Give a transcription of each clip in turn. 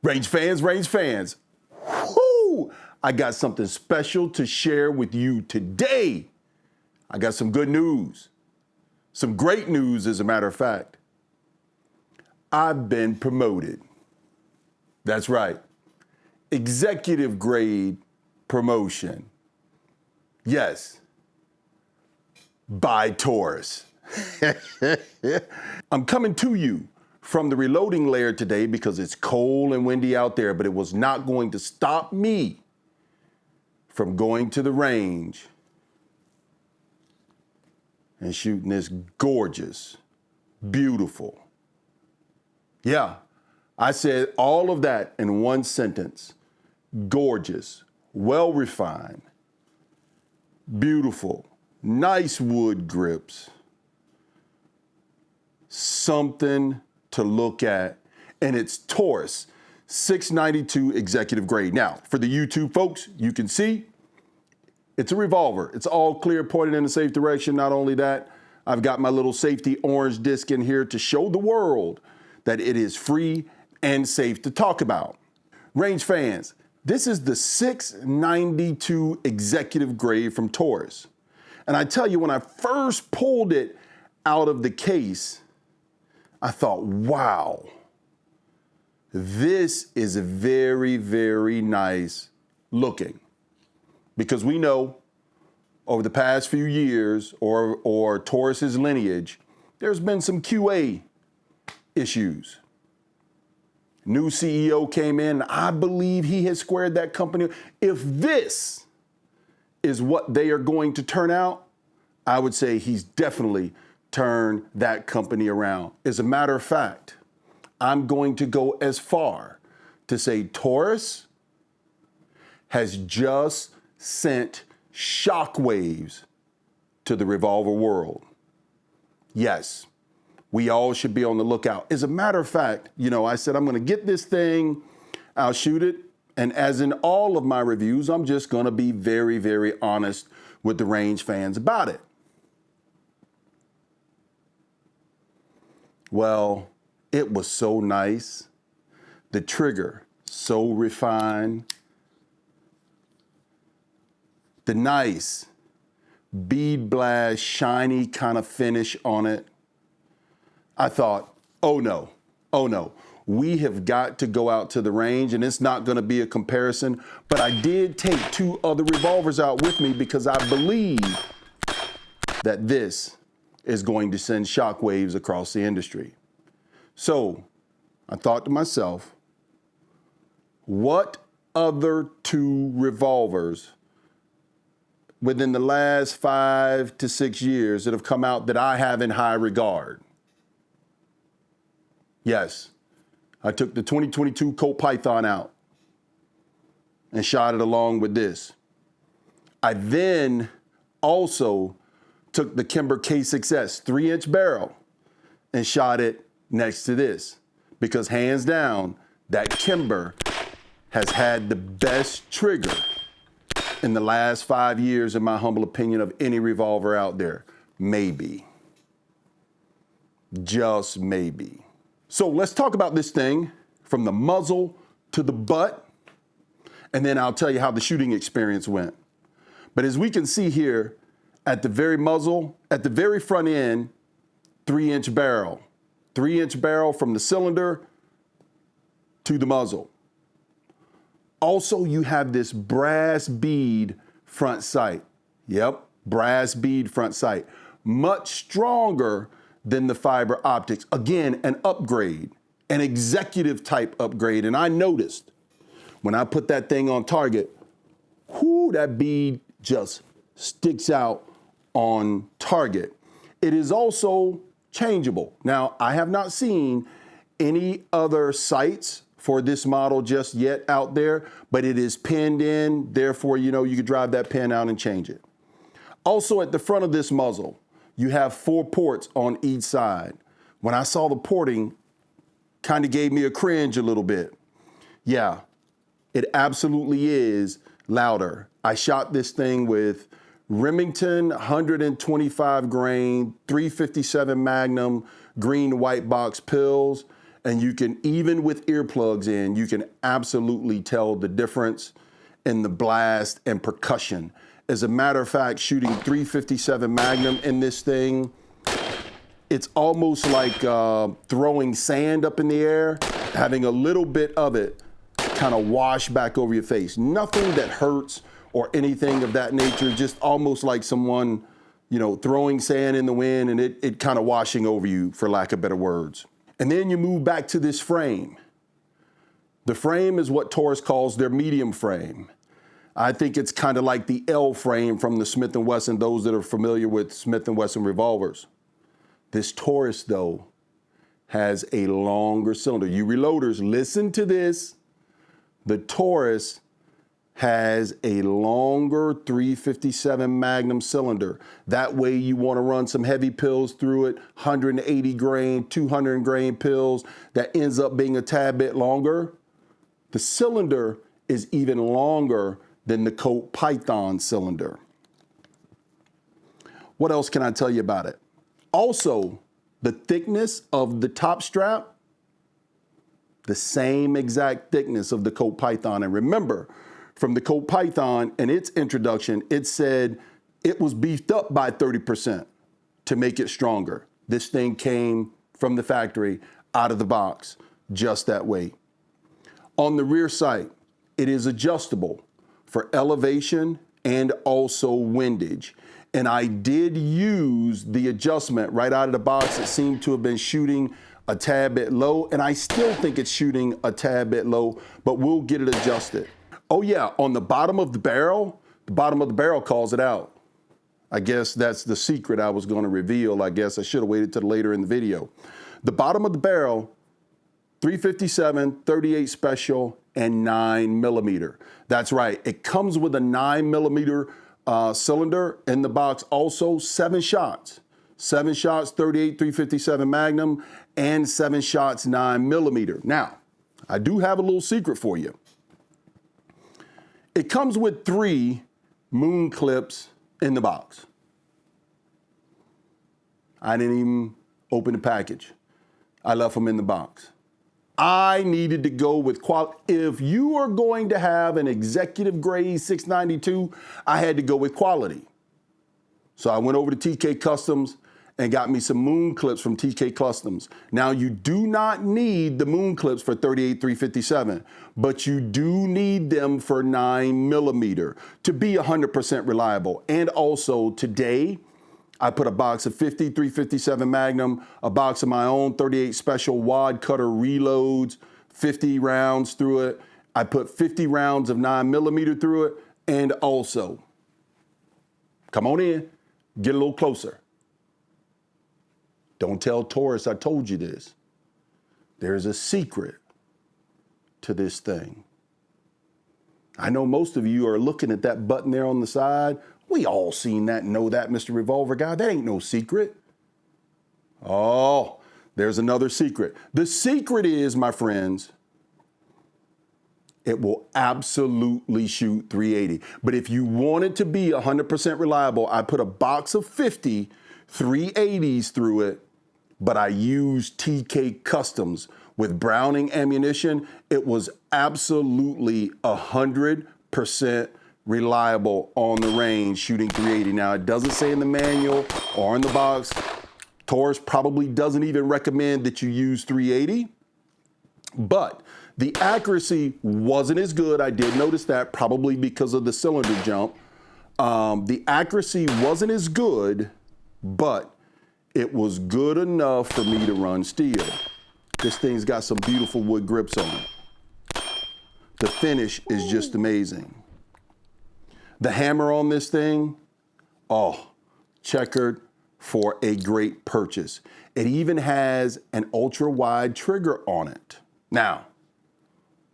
Range fans, whoo! I got something special to share with you today. I got some good news, some great news as a matter of fact. I've been promoted. That's right, executive grade promotion. Yes, by Taurus. I'm coming to you from the reloading layer today because it's cold and windy out there, but it was not going to stop me from going to the range and shooting this gorgeous, beautiful. Yeah, I said all of that in one sentence. Gorgeous, well-refined, beautiful, nice wood grips, something to look at, and it's Taurus 692 executive grade. Now, for the YouTube folks, you can see it's a revolver. It's all clear, pointed in a safe direction. Not only that, I've got my little safety orange disc in here to show the world that it is free and safe to talk about. Range fans, this is the 692 executive grade from Taurus. And I tell you, when I first pulled it out of the case, I thought, wow, this is very, very nice looking. Because we know over the past few years or Taurus's lineage, there's been some QA issues. New CEO came in. I believe he has squared that company. If this is what they are going to turn out, I would say he's definitely turned that company around. As a matter of fact, I'm going to go as far to say Taurus has just sent shockwaves to the revolver world. Yes, we all should be on the lookout. As a matter of fact, I said I'm going to get this thing, I'll shoot it, and as in all of my reviews, I'm just going to be very, very honest with the range fans about it. Well, it was so nice. The trigger, so refined. The nice bead blast, shiny kind of finish on it. I thought, oh no, we have got to go out to the range, and it's not going to be a comparison, but I did take two other revolvers out with me because I believe that this is going to send shockwaves across the industry. So I thought to myself, what other two revolvers within the last 5 to 6 years that have come out that I have in high regard? Yes, I took the 2022 Colt Python out and shot it along with this. I then also took the Kimber K6S 3-inch barrel and shot it next to this because hands down, that Kimber has had the best trigger in the last 5 years, in my humble opinion, of any revolver out there. Maybe. Just maybe. So let's talk about this thing from the muzzle to the butt, and then I'll tell you how the shooting experience went. But as we can see here, at the very muzzle, at the very front end, 3-inch barrel. 3-inch barrel from the cylinder to the muzzle. Also, you have this brass bead front sight. Yep, brass bead front sight. Much stronger than the fiber optics. Again, an upgrade, an executive type upgrade. And I noticed when I put that thing on target, that bead just sticks out on target. It is also changeable. Now, I have not seen any other sights for this model just yet out there, but it is pinned in. Therefore, you could drive that pin out and change it. Also, at the front of this muzzle, you have 4 ports on each side. When I saw the porting, kind of gave me a cringe a little bit. Yeah, it absolutely is louder. I shot this thing with Remington 125 grain, 357 Magnum green white box pills. And you can, even with earplugs in, you can absolutely tell the difference in the blast and percussion. As a matter of fact, shooting 357 Magnum in this thing, it's almost like throwing sand up in the air, having a little bit of it kind of wash back over your face. Nothing that hurts or anything of that nature, just almost like someone, you know, throwing sand in the wind and it kind of washing over you, for lack of better words. And then you move back to this frame. The frame is what Taurus calls their medium frame. I think it's kind of like the L frame from the Smith & Wesson, those that are familiar with Smith & Wesson revolvers. This Taurus, though, has a longer cylinder. You reloaders, listen to this. The Taurus has a longer 357 Magnum cylinder. That way you want to run some heavy pills through it, 180 grain, 200 grain pills, that ends up being a tad bit longer. The cylinder is even longer than the Colt Python cylinder. What else can I tell you about it? Also, the thickness of the top strap, the same exact thickness of the Colt Python. And remember, from the Colt Python and its introduction, it said it was beefed up by 30% to make it stronger. This thing came from the factory out of the box just that way. On the rear sight, it is adjustable for elevation and also windage. And I did use the adjustment right out of the box. It seemed to have been shooting a tad bit low, and I still think it's shooting a tad bit low, but we'll get it adjusted. Oh yeah, on the bottom of the barrel calls it out. I guess that's the secret I was going to reveal. I guess I should have waited till later in the video. The bottom of the barrel, 357, 38 special, and 9mm. That's right, it comes with a 9mm cylinder in the box, also 7 shots. 7 shots, 38, 357 Magnum, and 7 shots, 9mm. Now, I do have a little secret for you. It comes with 3 moon clips in the box. I didn't even open the package. I left them in the box. I needed to go with quality. If you are going to have an executive grade 692, I had to go with quality. So I went over to TK Customs and got me some moon clips from TK Customs. Now, you do not need the moon clips for 38 357, but you do need them for 9mm to be 100% reliable. And also today, I put a box of 50 357 Magnum, a box of my own 38 special wad cutter reloads, 50 rounds through it. I put 50 rounds of 9mm through it. And also, come on in, get a little closer. Don't tell Taurus I told you this. There's a secret to this thing. I know most of you are looking at that button there on the side. We all seen that and know that, Mr. Revolver Guy. That ain't no secret. Oh, there's another secret. The secret is, my friends, it will absolutely shoot 380. But if you want it to be 100% reliable, I put a box of 50 380s through it, but I used TK Customs with Browning ammunition. It was absolutely 100% reliable on the range shooting 380. Now, it doesn't say in the manual or in the box. Taurus probably doesn't even recommend that you use 380, but the accuracy wasn't as good. I did notice that, probably because of the cylinder jump. The accuracy wasn't as good, but it was good enough for me to run steel. This thing's got some beautiful wood grips on it. The finish is just amazing. The hammer on this thing, oh, checkered for a great purchase. It even has an ultra wide trigger on it. Now,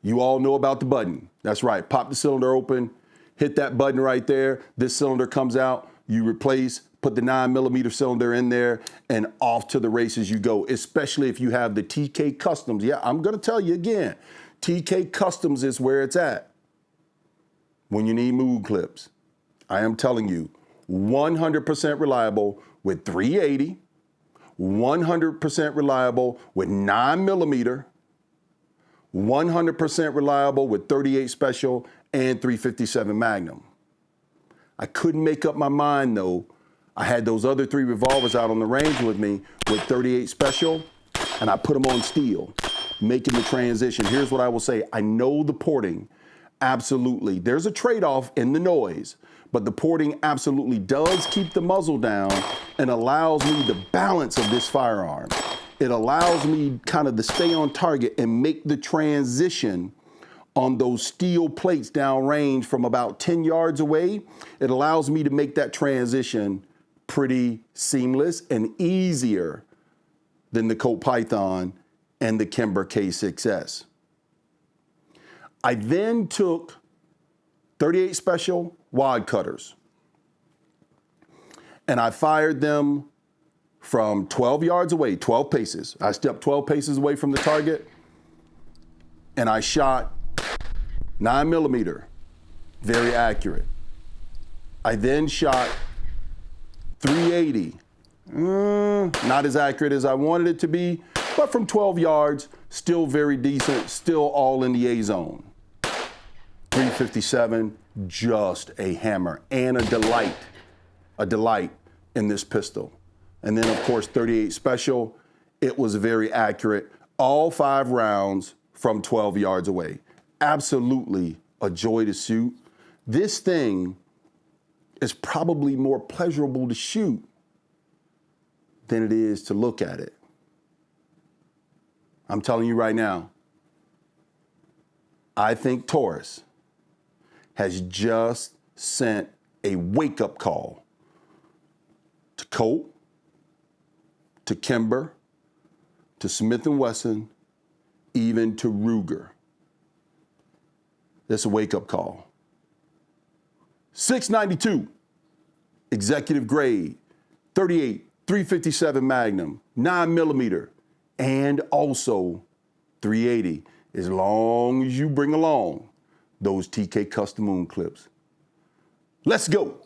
you all know about the button. That's right, pop the cylinder open, hit that button right there. This cylinder comes out, you replace, put the 9mm cylinder in there, and off to the races you go, especially if you have the TK Customs. Yeah, I'm gonna tell you again, TK Customs is where it's at when you need mood clips. I am telling you, 100% reliable with 380, 100% reliable with 9mm, 100% reliable with 38 Special and 357 Magnum. I couldn't make up my mind though. I had those other 3 revolvers out on the range with me with 38 Special, and I put them on steel, making the transition. Here's what I will say. I know the porting, absolutely. There's a trade-off in the noise, but the porting absolutely does keep the muzzle down and allows me the balance of this firearm. It allows me kind of to stay on target and make the transition on those steel plates downrange from about 10 yards away. It allows me to make that transition pretty seamless and easier than the Colt Python and the Kimber K6S. I then took 38 Special wad cutters and I fired them from 12 yards away, 12 paces. I stepped 12 paces away from the target and I shot 9mm, very accurate. I then shot 380, not as accurate as I wanted it to be, but from 12 yards, still very decent, still all in the A zone. 357, just a hammer and a delight in this pistol. And then of course, 38 Special, it was very accurate. All 5 rounds from 12 yards away. Absolutely a joy to shoot. This thing is probably more pleasurable to shoot than it is to look at it. I'm telling you right now, I think Taurus has just sent a wake-up call to Colt, to Kimber, to Smith & Wesson, even to Ruger. That's a wake-up call. 692, executive grade, 38, 357 Magnum, 9mm, and also 380, as long as you bring along those TK Custom Moon clips. Let's go.